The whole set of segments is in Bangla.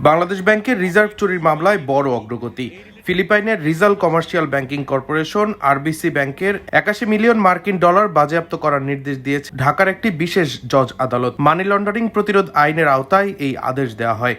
বাংলাদেশ ব্যাংকের রিজার্ভ চুরির মামলায় বড় অগ্রগতি। ফিলিপাইনের রিজাল কমার্শিয়াল ব্যাংকিং কর্পোরেশন আরবিসি ব্যাংকের ৮১ মিলিয়ন মার্কিন ডলার বাজেয়াপ্ত করার নির্দেশ দিয়েছে ঢাকার একটি বিশেষ জজ আদালত। মানি লন্ডারিং প্রতিরোধ আইনের আওতায় এই আদেশ দেওয়া হয়।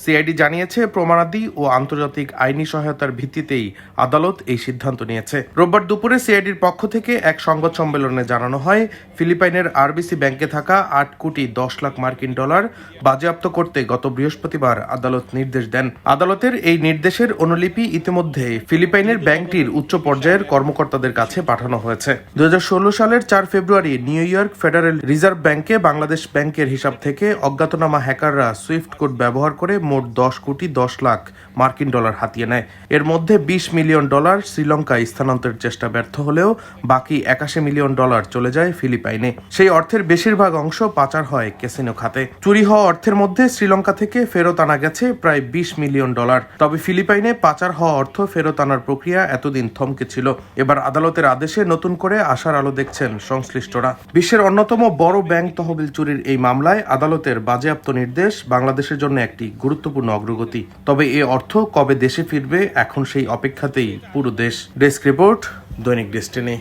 সিআইডি জানিয়েছে, প্রমাণাদি ও আন্তর্জাতিক আইনি সহায়তার ভিত্তিতেই আদালত এই সিদ্ধান্ত নিয়েছে। রোববার দুপুরে সিআইডির পক্ষ থেকে এক সংবাদ সম্মেলনে জানানো হয়, ফিলিপাইনের আরবিসি ব্যাংকে থাকা ৮ কোটি ১০ লাখ মার্কিন ডলার বাজেয়াপ্ত করতে গত বৃহস্পতিবার আদালত নির্দেশ দেন। আদালতের এই নির্দেশের অনুলিপি ইতিমধ্যে ফিলিপাইনের ব্যাংকটির উচ্চ পর্যায়ের কর্মকর্তাদের কাছে পাঠানো হয়েছে। ২০১৬ সালের ৪ ফেব্রুয়ারি নিউ ইয়র্ক ফেডারেল রিজার্ভ ব্যাংকে বাংলাদেশ ব্যাংকের হিসাব থেকে অজ্ঞাতনামা হ্যাকাররা সুইফট কোড ব্যবহার করে মোট ১০ কোটি ১০ লাখ মার্কিন ডলার হাতিয়ে নেয়। এর মধ্যে ২০ মিলিয়ন ডলার শ্রীলঙ্কায় স্থানান্তরের চেষ্টা ব্যর্থ হলেও বাকি ৮১ মিলিয়ন ডলার চলে যায় ফিলিপাইনে। সেই অর্থের বেশিরভাগ অংশ পাচার হয় ক্যাসিনো খাতে। চুরি হওয়া অর্থের মধ্যে শ্রীলঙ্কা থেকে ফেরত আনা গেছে প্রায় ২০ মিলিয়ন ডলার। তবে ফিলিপাইনে পাচার হওয়া অর্থ ফেরত আনার প্রক্রিয়া এতদিন থমকে ছিল। এবার আদালতের আদেশে নতুন করে আশার আলো দেখছেন সংশ্লিষ্টরা। বিশ্বের অন্যতম বড় ব্যাংক তহবিল চুরির এই মামলায় আদালতের বাজেয়াপ্ত নির্দেশ বাংলাদেশের জন্য একটি গুরুত্বপূর্ণ অগ্রগতি। তবে এ অর্থ কবে দেশে ফিরবে, এখন সেই অপেক্ষাতেই পুরো দেশ। ডেস্ক রিপোর্ট, দৈনিক ডেস্টিনি।